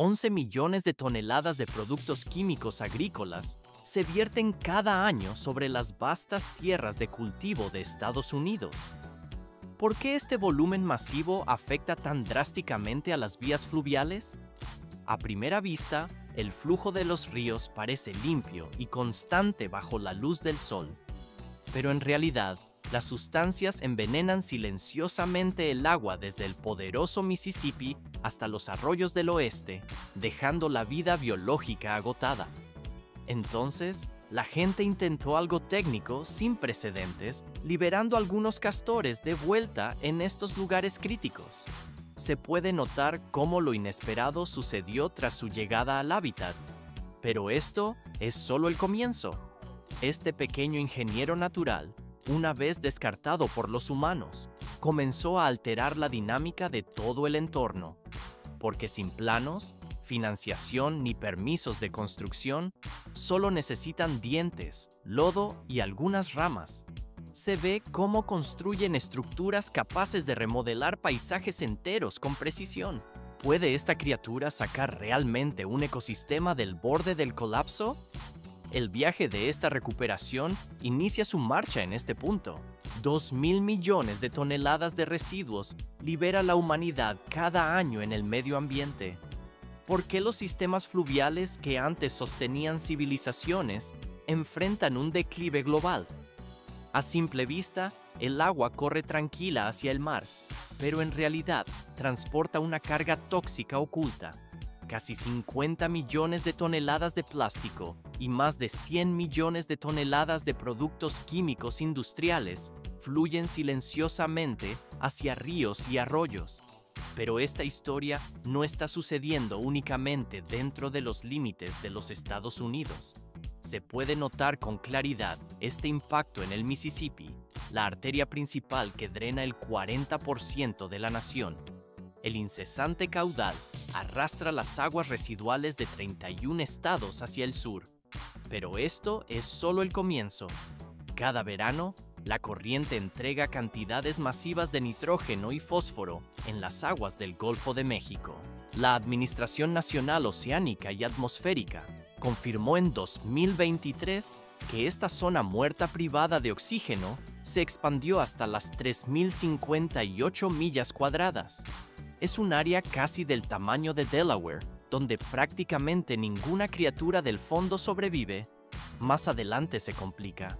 11 millones de toneladas de productos químicos agrícolas se vierten cada año sobre las vastas tierras de cultivo de Estados Unidos. ¿Por qué este volumen masivo afecta tan drásticamente a las vías fluviales? A primera vista, el flujo de los ríos parece limpio y constante bajo la luz del sol. Pero en realidad, las sustancias envenenan silenciosamente el agua desde el poderoso Mississippi hasta los arroyos del oeste, dejando la vida biológica agotada. Entonces, la gente intentó algo técnico sin precedentes, liberando algunos castores de vuelta en estos lugares críticos. Se puede notar cómo lo inesperado sucedió tras su llegada al hábitat. Pero esto es solo el comienzo. Este pequeño ingeniero natural, una vez descartado por los humanos, comenzó a alterar la dinámica de todo el entorno. Porque sin planos, financiación ni permisos de construcción, solo necesitan dientes, lodo y algunas ramas. Se ve cómo construyen estructuras capaces de remodelar paisajes enteros con precisión. ¿Puede esta criatura sacar realmente un ecosistema del borde del colapso? El viaje de esta recuperación inicia su marcha en este punto. 2.000 millones de toneladas de residuos libera la humanidad cada año en el medio ambiente. ¿Por qué los sistemas fluviales que antes sostenían civilizaciones enfrentan un declive global? A simple vista, el agua corre tranquila hacia el mar, pero en realidad transporta una carga tóxica oculta. Casi 50 millones de toneladas de plástico y más de 100 millones de toneladas de productos químicos industriales fluyen silenciosamente hacia ríos y arroyos. Pero esta historia no está sucediendo únicamente dentro de los límites de los Estados Unidos. Se puede notar con claridad este impacto en el Mississippi, la arteria principal que drena el 40% de la nación. El incesante caudal arrastra las aguas residuales de 31 estados hacia el sur. Pero esto es solo el comienzo. Cada verano, la corriente entrega cantidades masivas de nitrógeno y fósforo en las aguas del Golfo de México. La Administración Nacional Oceánica y Atmosférica confirmó en 2023 que esta zona muerta privada de oxígeno se expandió hasta las 3.058 millas cuadradas. Es un área casi del tamaño de Delaware, donde prácticamente ninguna criatura del fondo sobrevive. Más adelante se complica,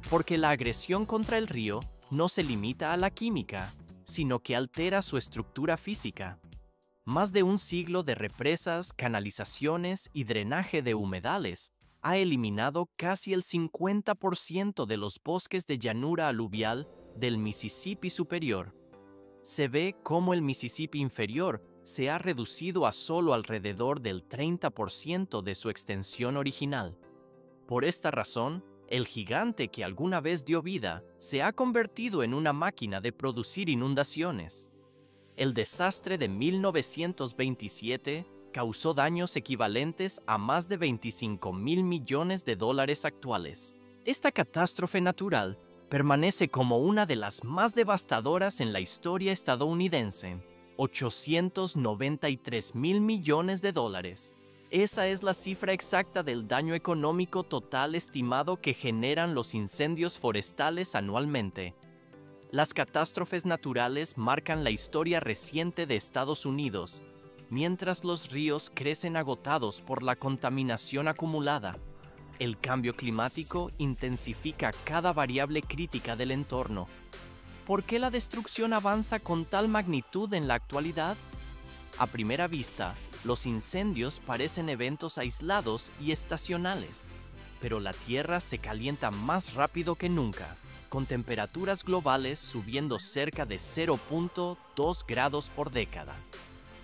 porque la agresión contra el río no se limita a la química, sino que altera su estructura física. Más de un siglo de represas, canalizaciones y drenaje de humedales ha eliminado casi el 50% de los bosques de llanura aluvial del Mississippi superior. Se ve cómo el Mississippi inferior se ha reducido a solo alrededor del 30% de su extensión original. Por esta razón, el gigante que alguna vez dio vida se ha convertido en una máquina de producir inundaciones. El desastre de 1927 causó daños equivalentes a más de 25.000 millones de dólares actuales. Esta catástrofe natural permanece como una de las más devastadoras en la historia estadounidense. 893.000 millones de dólares. Esa es la cifra exacta del daño económico total estimado que generan los incendios forestales anualmente. Las catástrofes naturales marcan la historia reciente de Estados Unidos, mientras los ríos crecen agotados por la contaminación acumulada. El cambio climático intensifica cada variable crítica del entorno. ¿Por qué la destrucción avanza con tal magnitud en la actualidad? A primera vista, los incendios parecen eventos aislados y estacionales, pero la Tierra se calienta más rápido que nunca, con temperaturas globales subiendo cerca de 0.2 grados por década.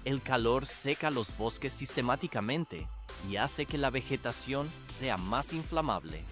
El calor seca los bosques sistemáticamente y hace que la vegetación sea más inflamable.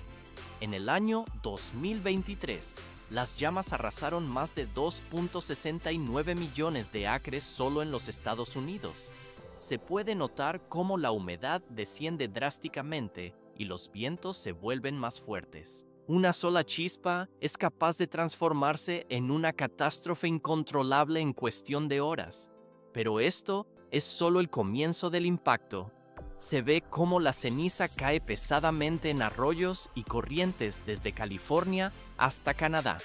En el año 2023, las llamas arrasaron más de 2.69 millones de acres solo en los Estados Unidos. Se puede notar cómo la humedad desciende drásticamente y los vientos se vuelven más fuertes. Una sola chispa es capaz de transformarse en una catástrofe incontrolable en cuestión de horas. Pero esto es solo el comienzo del impacto. Se ve cómo la ceniza cae pesadamente en arroyos y corrientes desde California hasta Canadá.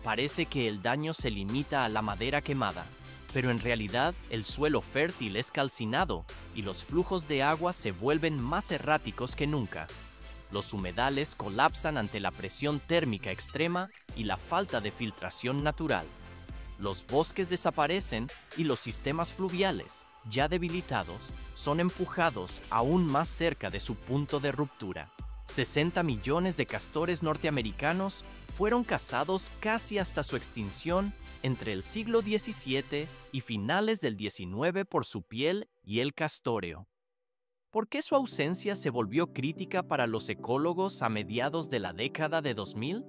Parece que el daño se limita a la madera quemada, pero en realidad el suelo fértil es calcinado y los flujos de agua se vuelven más erráticos que nunca. Los humedales colapsan ante la presión térmica extrema y la falta de filtración natural. Los bosques desaparecen y los sistemas fluviales, ya debilitados, son empujados aún más cerca de su punto de ruptura. 60 millones de castores norteamericanos fueron cazados casi hasta su extinción entre el siglo XVII y finales del XIX por su piel y el castoreo. ¿Por qué su ausencia se volvió crítica para los ecólogos a mediados de la década de 2000?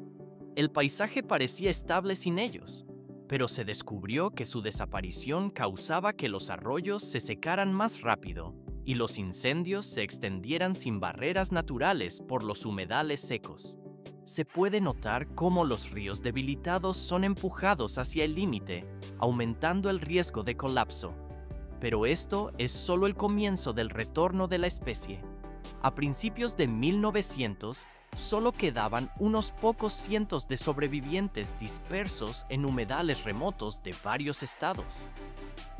El paisaje parecía estable sin ellos, pero se descubrió que su desaparición causaba que los arroyos se secaran más rápido y los incendios se extendieran sin barreras naturales por los humedales secos. Se puede notar cómo los ríos debilitados son empujados hacia el límite, aumentando el riesgo de colapso. Pero esto es solo el comienzo del retorno de la especie. A principios de 1900, solo quedaban unos pocos cientos de sobrevivientes dispersos en humedales remotos de varios estados.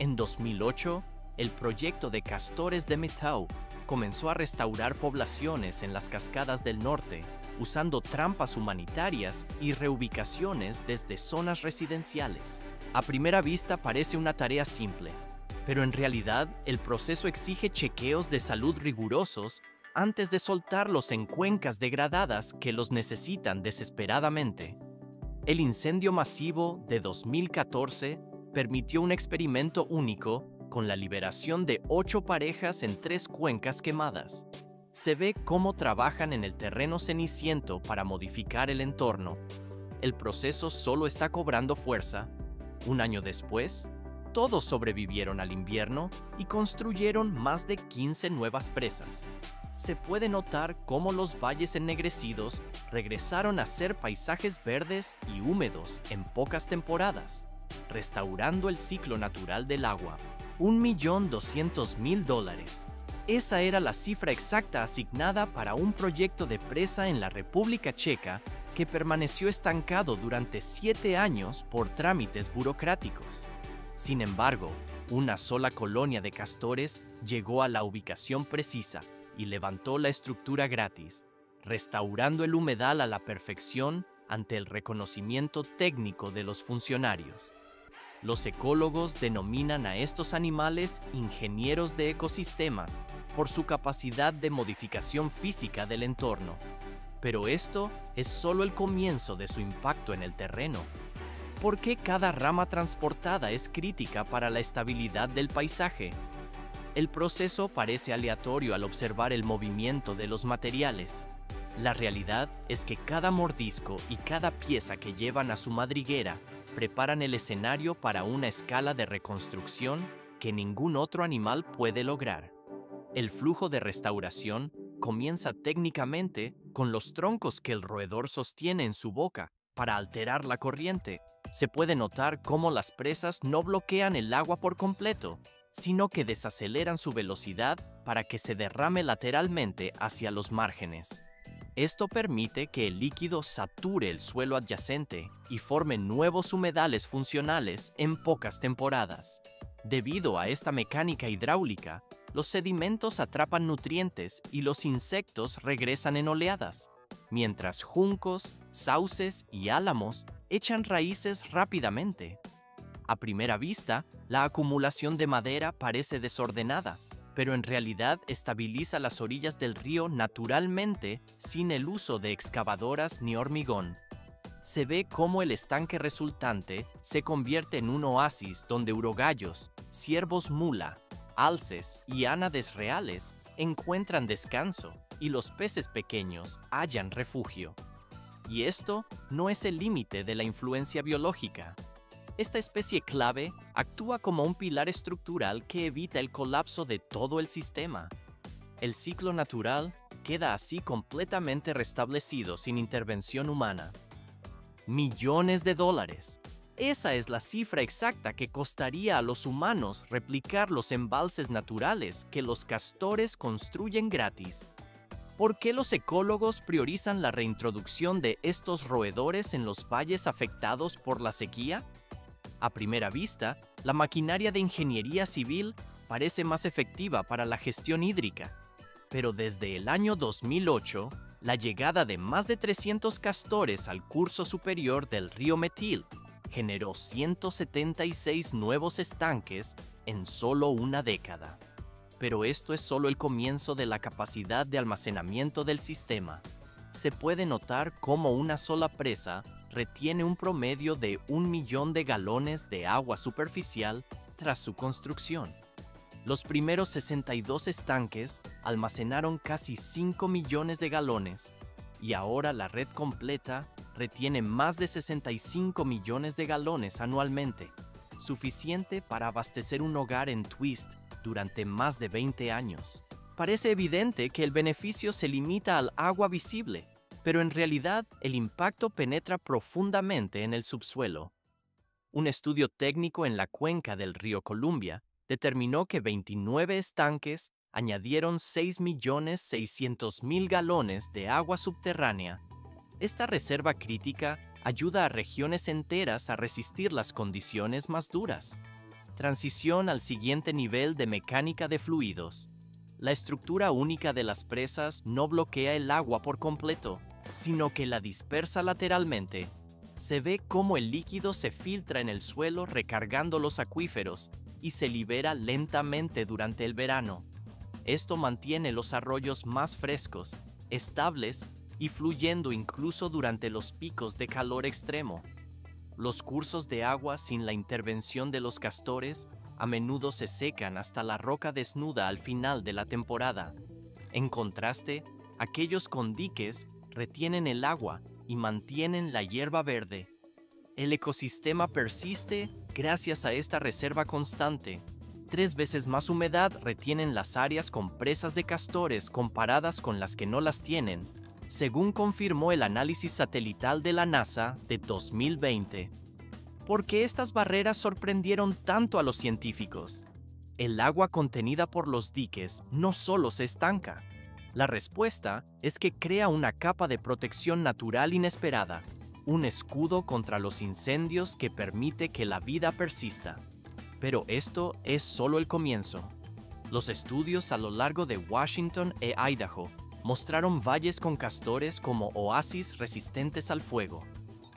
En 2008, el proyecto de castores de Mythau comenzó a restaurar poblaciones en las cascadas del norte, usando trampas humanitarias y reubicaciones desde zonas residenciales. A primera vista parece una tarea simple, pero en realidad el proceso exige chequeos de salud rigurosos antes de soltarlos en cuencas degradadas que los necesitan desesperadamente. El incendio masivo de 2014 permitió un experimento único con la liberación de 8 parejas en 3 cuencas quemadas. Se ve cómo trabajan en el terreno ceniciento para modificar el entorno. El proceso solo está cobrando fuerza. Un año después, todos sobrevivieron al invierno y construyeron más de 15 nuevas presas. Se puede notar cómo los valles ennegrecidos regresaron a ser paisajes verdes y húmedos en pocas temporadas, restaurando el ciclo natural del agua. $1.200.000. Esa era la cifra exacta asignada para un proyecto de presa en la República Checa que permaneció estancado durante 7 años por trámites burocráticos. Sin embargo, una sola colonia de castores llegó a la ubicación precisa y levantó la estructura gratis, restaurando el humedal a la perfección ante el reconocimiento técnico de los funcionarios. Los ecólogos denominan a estos animales ingenieros de ecosistemas por su capacidad de modificación física del entorno. Pero esto es solo el comienzo de su impacto en el terreno. ¿Por qué cada rama transportada es crítica para la estabilidad del paisaje? El proceso parece aleatorio al observar el movimiento de los materiales. La realidad es que cada mordisco y cada pieza que llevan a su madriguera preparan el escenario para una escala de reconstrucción que ningún otro animal puede lograr. El flujo de restauración comienza técnicamente con los troncos que el roedor sostiene en su boca para alterar la corriente. Se puede notar cómo las presas no bloquean el agua por completo, sino que desaceleran su velocidad para que se derrame lateralmente hacia los márgenes. Esto permite que el líquido sature el suelo adyacente y forme nuevos humedales funcionales en pocas temporadas. Debido a esta mecánica hidráulica, los sedimentos atrapan nutrientes y los insectos regresan en oleadas, mientras juncos, sauces y álamos echan raíces rápidamente. A primera vista, la acumulación de madera parece desordenada, pero en realidad estabiliza las orillas del río naturalmente sin el uso de excavadoras ni hormigón. Se ve cómo el estanque resultante se convierte en un oasis donde urogallos, ciervos mula, alces y ánades reales encuentran descanso y los peces pequeños hallan refugio. Y esto no es el límite de la influencia biológica. Esta especie clave actúa como un pilar estructural que evita el colapso de todo el sistema. El ciclo natural queda así completamente restablecido sin intervención humana. Millones de dólares. Esa es la cifra exacta que costaría a los humanos replicar los embalses naturales que los castores construyen gratis. ¿Por qué los ecólogos priorizan la reintroducción de estos roedores en los valles afectados por la sequía? A primera vista, la maquinaria de ingeniería civil parece más efectiva para la gestión hídrica, pero desde el año 2008, la llegada de más de 300 castores al curso superior del río Metil generó 176 nuevos estanques en solo una década. Pero esto es solo el comienzo de la capacidad de almacenamiento del sistema. Se puede notar cómo una sola presa retiene un promedio de 1 millón de galones de agua superficial tras su construcción. Los primeros 62 estanques almacenaron casi 5 millones de galones y ahora la red completa retiene más de 65 millones de galones anualmente, suficiente para abastecer un hogar en Twist durante más de 20 años. Parece evidente que el beneficio se limita al agua visible, pero en realidad el impacto penetra profundamente en el subsuelo. Un estudio técnico en la cuenca del río Columbia determinó que 29 estanques añadieron 6.600.000 galones de agua subterránea. Esta reserva crítica ayuda a regiones enteras a resistir las condiciones más duras. Transición al siguiente nivel de mecánica de fluidos. La estructura única de las presas no bloquea el agua por completo, sino que la dispersa lateralmente. Se ve cómo el líquido se filtra en el suelo recargando los acuíferos y se libera lentamente durante el verano. Esto mantiene los arroyos más frescos, estables y fluyendo incluso durante los picos de calor extremo. Los cursos de agua sin la intervención de los castores a menudo se secan hasta la roca desnuda al final de la temporada. En contraste, aquellos con diques retienen el agua y mantienen la hierba verde. El ecosistema persiste gracias a esta reserva constante. 3 veces más humedad retienen las áreas con presas de castores comparadas con las que no las tienen, según confirmó el análisis satelital de la NASA de 2020. ¿Por qué estas barreras sorprendieron tanto a los científicos? El agua contenida por los diques no solo se estanca. La respuesta es que crea una capa de protección natural inesperada, un escudo contra los incendios que permite que la vida persista. Pero esto es solo el comienzo. Los estudios a lo largo de Washington e Idaho mostraron valles con castores como oasis resistentes al fuego.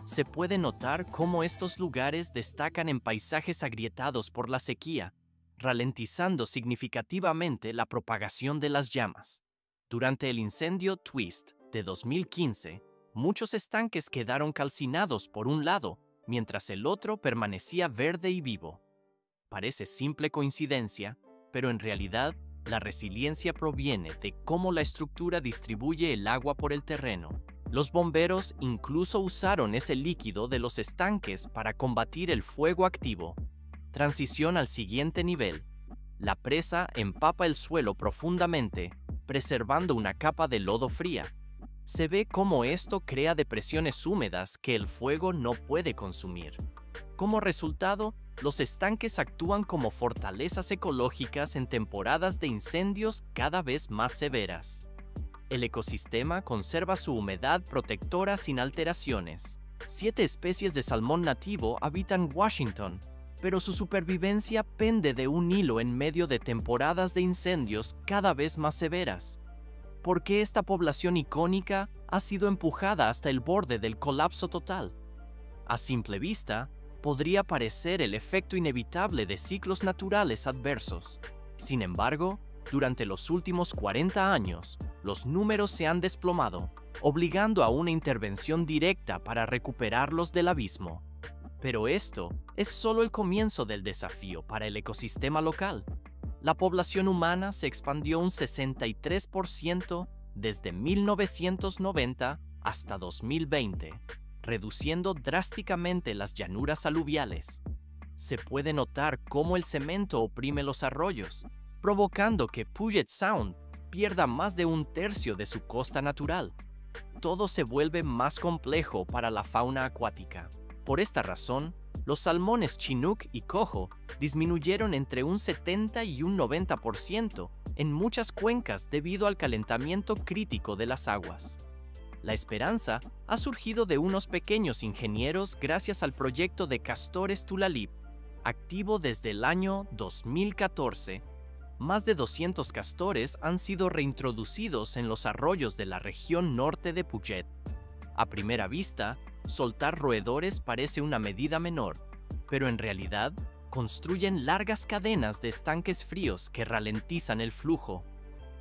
Se puede notar cómo estos lugares destacan en paisajes agrietados por la sequía, ralentizando significativamente la propagación de las llamas. Durante el incendio Twist de 2015, muchos estanques quedaron calcinados por un lado, mientras el otro permanecía verde y vivo. Parece simple coincidencia, pero en realidad la resiliencia proviene de cómo la estructura distribuye el agua por el terreno. Los bomberos incluso usaron ese líquido de los estanques para combatir el fuego activo. Transición al siguiente nivel. La presa empapa el suelo profundamente, preservando una capa de lodo fría. Se ve cómo esto crea depresiones húmedas que el fuego no puede consumir. Como resultado, los estanques actúan como fortalezas ecológicas en temporadas de incendios cada vez más severas. El ecosistema conserva su humedad protectora sin alteraciones. 7 especies de salmón nativo habitan Washington, pero su supervivencia pende de un hilo en medio de temporadas de incendios cada vez más severas. ¿Por qué esta población icónica ha sido empujada hasta el borde del colapso total? A simple vista, podría parecer el efecto inevitable de ciclos naturales adversos. Sin embargo, durante los últimos 40 años, los números se han desplomado, obligando a una intervención directa para recuperarlos del abismo. Pero esto es solo el comienzo del desafío para el ecosistema local. La población humana se expandió un 63% desde 1990 hasta 2020, reduciendo drásticamente las llanuras aluviales. Se puede notar cómo el cemento oprime los arroyos, provocando que Puget Sound pierda más de 1/3 de su costa natural. Todo se vuelve más complejo para la fauna acuática. Por esta razón, Los salmones Chinook y Coho disminuyeron entre un 70 y un 90% en muchas cuencas debido al calentamiento crítico de las aguas. La esperanza ha surgido de unos pequeños ingenieros gracias al proyecto de Castores Tulalip, activo desde el año 2014. Más de 200 castores han sido reintroducidos en los arroyos de la región norte de Puget. A primera vista, soltar roedores parece una medida menor, pero en realidad construyen largas cadenas de estanques fríos que ralentizan el flujo.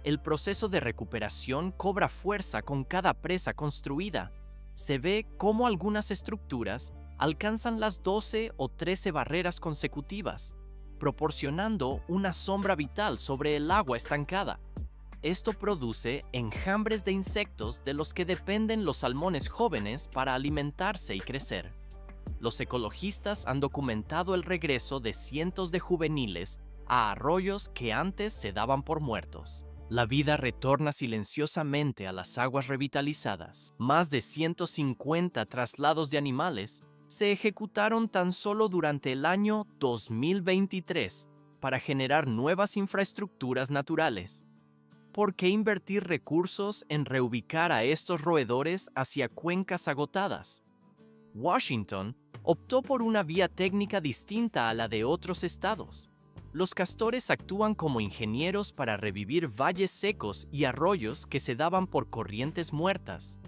El proceso de recuperación cobra fuerza con cada presa construida. Se ve cómo algunas estructuras alcanzan las 12 o 13 barreras consecutivas, proporcionando una sombra vital sobre el agua estancada. Esto produce enjambres de insectos de los que dependen los salmones jóvenes para alimentarse y crecer. Los ecologistas han documentado el regreso de cientos de juveniles a arroyos que antes se daban por muertos. La vida retorna silenciosamente a las aguas revitalizadas. Más de 150 traslados de animales se ejecutaron tan solo durante el año 2023 para generar nuevas infraestructuras naturales. ¿Por qué invertir recursos en reubicar a estos roedores hacia cuencas agotadas? Washington optó por una vía técnica distinta a la de otros estados. Los castores actúan como ingenieros para revivir valles secos y arroyos que se daban por corrientes muertas.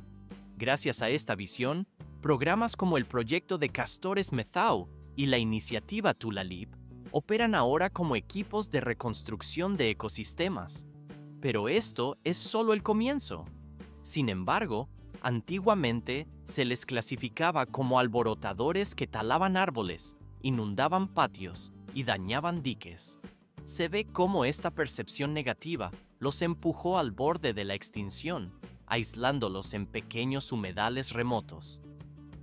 Gracias a esta visión, programas como el proyecto de Castores Methau y la iniciativa Tulalip operan ahora como equipos de reconstrucción de ecosistemas. Pero esto es solo el comienzo. Sin embargo, antiguamente se les clasificaba como alborotadores que talaban árboles, inundaban patios y dañaban diques. Se ve cómo esta percepción negativa los empujó al borde de la extinción, aislándolos en pequeños humedales remotos.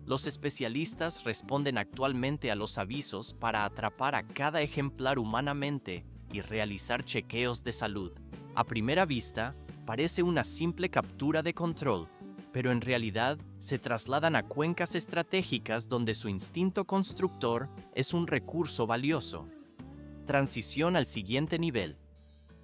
Los especialistas responden actualmente a los avisos para atrapar a cada ejemplar humanamente y realizar chequeos de salud. A primera vista, parece una simple captura de control, pero en realidad se trasladan a cuencas estratégicas donde su instinto constructor es un recurso valioso. Transición al siguiente nivel.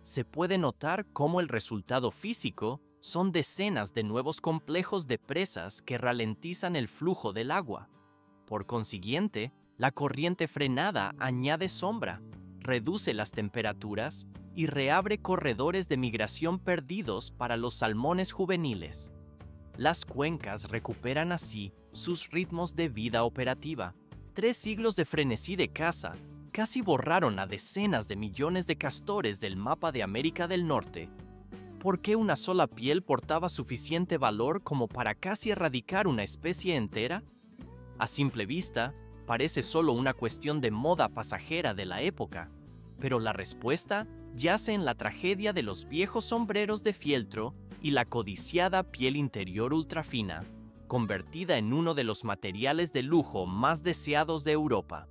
Se puede notar cómo el resultado físico son decenas de nuevos complejos de presas que ralentizan el flujo del agua. Por consiguiente, la corriente frenada añade sombra, reduce las temperaturas y reabre corredores de migración perdidos para los salmones juveniles. Las cuencas recuperan así sus ritmos de vida operativa. 3 siglos de frenesí de caza casi borraron a decenas de millones de castores del mapa de América del Norte. ¿Por qué una sola piel portaba suficiente valor como para casi erradicar una especie entera? A simple vista, parece solo una cuestión de moda pasajera de la época, pero la respuesta yace en la tragedia de los viejos sombreros de fieltro y la codiciada piel interior ultrafina, convertida en uno de los materiales de lujo más deseados de Europa.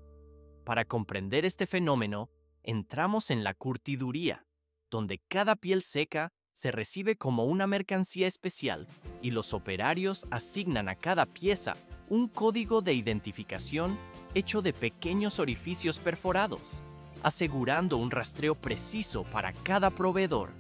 Para comprender este fenómeno, entramos en la curtiduría, donde cada piel seca se recibe como una mercancía especial y los operarios asignan a cada pieza un código de identificación hecho de pequeños orificios perforados, asegurando un rastreo preciso para cada proveedor.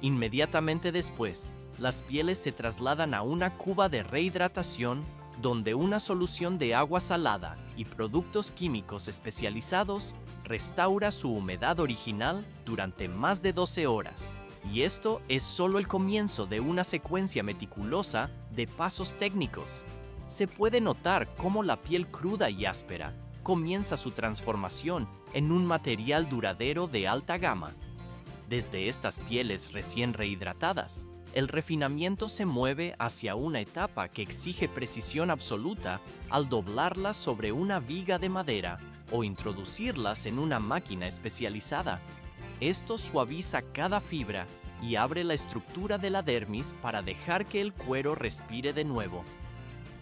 Inmediatamente después, las pieles se trasladan a una cuba de rehidratación donde una solución de agua salada y productos químicos especializados restaura su humedad original durante más de 12 horas. Y esto es solo el comienzo de una secuencia meticulosa de pasos técnicos. Se puede notar cómo la piel cruda y áspera comienza su transformación en un material duradero de alta gama. Desde estas pieles recién rehidratadas, el refinamiento se mueve hacia una etapa que exige precisión absoluta al doblarlas sobre una viga de madera o introducirlas en una máquina especializada. Esto suaviza cada fibra y abre la estructura de la dermis para dejar que el cuero respire de nuevo.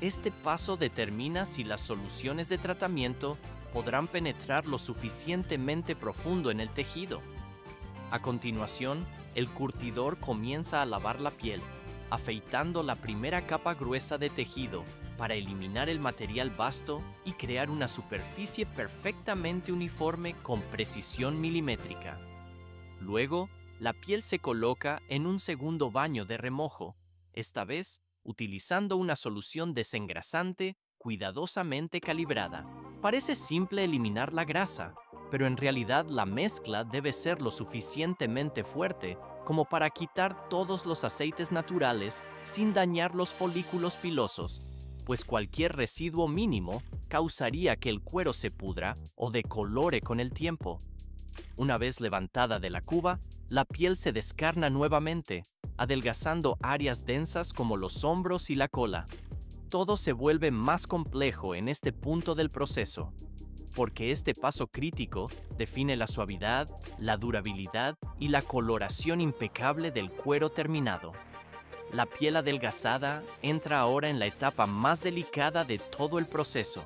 Este paso determina si las soluciones de tratamiento podrán penetrar lo suficientemente profundo en el tejido. A continuación, el curtidor comienza a lavar la piel, afeitando la primera capa gruesa de tejido para eliminar el material vasto y crear una superficie perfectamente uniforme con precisión milimétrica. Luego, la piel se coloca en un segundo baño de remojo, esta vez utilizando una solución desengrasante cuidadosamente calibrada. Parece simple eliminar la grasa, pero en realidad la mezcla debe ser lo suficientemente fuerte como para quitar todos los aceites naturales sin dañar los folículos pilosos, pues cualquier residuo mínimo causaría que el cuero se pudra o decolore con el tiempo. Una vez levantada de la cuba, la piel se descarna nuevamente, adelgazando áreas densas como los hombros y la cola. Todo se vuelve más complejo en este punto del proceso, porque este paso crítico define la suavidad, la durabilidad y la coloración impecable del cuero terminado. La piel adelgazada entra ahora en la etapa más delicada de todo el proceso,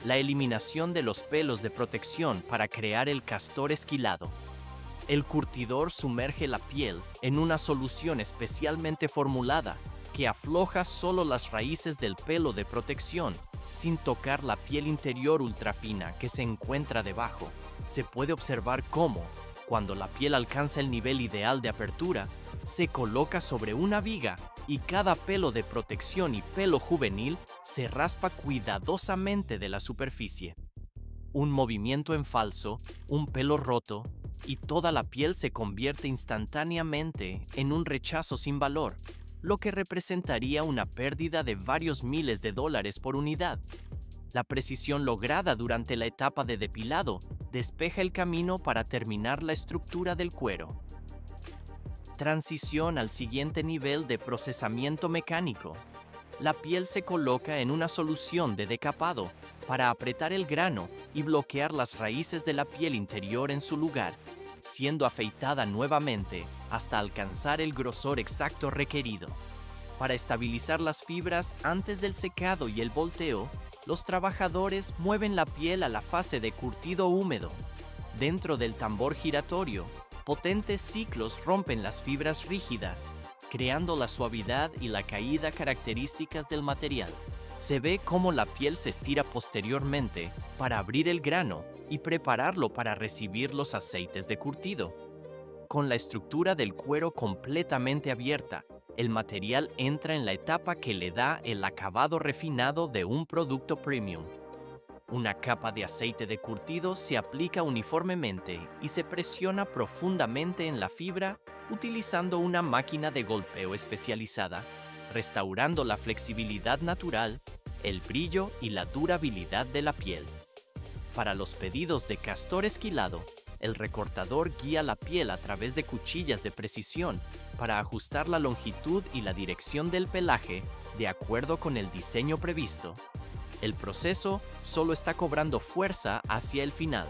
la eliminación de los pelos de protección para crear el castor esquilado. El curtidor sumerge la piel en una solución especialmente formulada que afloja solo las raíces del pelo de protección, sin tocar la piel interior ultrafina que se encuentra debajo. Se puede observar cómo, cuando la piel alcanza el nivel ideal de apertura, se coloca sobre una viga y cada pelo de protección y pelo juvenil se raspa cuidadosamente de la superficie. Un movimiento en falso, un pelo roto, y toda la piel se convierte instantáneamente en un rechazo sin valor, lo que representaría una pérdida de varios miles de dólares por unidad. La precisión lograda durante la etapa de depilado despeja el camino para terminar la estructura del cuero. Transición al siguiente nivel de procesamiento mecánico. La piel se coloca en una solución de decapado para apretar el grano y bloquear las raíces de la piel interior en su lugar, siendo afeitada nuevamente hasta alcanzar el grosor exacto requerido. Para estabilizar las fibras antes del secado y el volteo, los trabajadores mueven la piel a la fase de curtido húmedo. Dentro del tambor giratorio, potentes ciclos rompen las fibras rígidas, creando la suavidad y la caída características del material. Se ve cómo la piel se estira posteriormente para abrir el grano y prepararlo para recibir los aceites de curtido. Con la estructura del cuero completamente abierta, el material entra en la etapa que le da el acabado refinado de un producto premium. Una capa de aceite de curtido se aplica uniformemente y se presiona profundamente en la fibra utilizando una máquina de golpeo especializada, restaurando la flexibilidad natural, el brillo y la durabilidad de la piel. Para los pedidos de castor esquilado, el recortador guía la piel a través de cuchillas de precisión para ajustar la longitud y la dirección del pelaje de acuerdo con el diseño previsto. El proceso solo está cobrando fuerza hacia el final.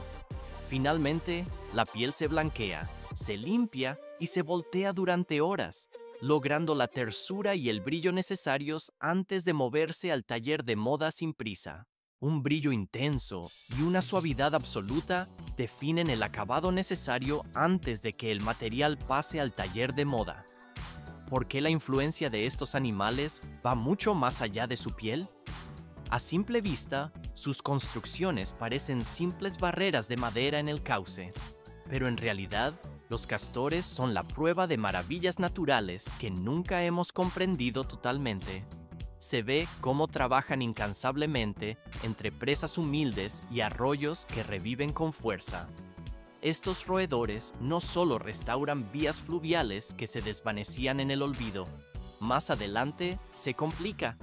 Finalmente, la piel se blanquea, se limpia y se voltea durante horas, logrando la tersura y el brillo necesarios antes de moverse al taller de moda sin prisa. Un brillo intenso y una suavidad absoluta definen el acabado necesario antes de que el material pase al taller de moda. ¿Por qué la influencia de estos animales va mucho más allá de su piel? A simple vista, sus construcciones parecen simples barreras de madera en el cauce, pero en realidad, los castores son la prueba de maravillas naturales que nunca hemos comprendido totalmente. Se ve cómo trabajan incansablemente entre presas humildes y arroyos que reviven con fuerza. Estos roedores no solo restauran vías fluviales que se desvanecían en el olvido, más adelante se complica.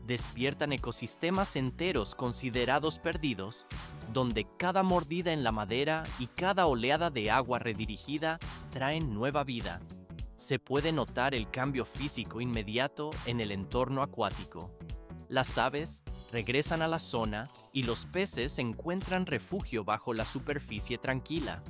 Despiertan ecosistemas enteros considerados perdidos, donde cada mordida en la madera y cada oleada de agua redirigida traen nueva vida. Se puede notar el cambio físico inmediato en el entorno acuático. Las aves regresan a la zona y los peces encuentran refugio bajo la superficie tranquila.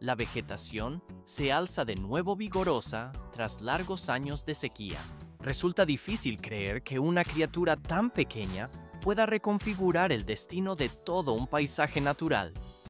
La vegetación se alza de nuevo vigorosa tras largos años de sequía. Resulta difícil creer que una criatura tan pequeña pueda reconfigurar el destino de todo un paisaje natural.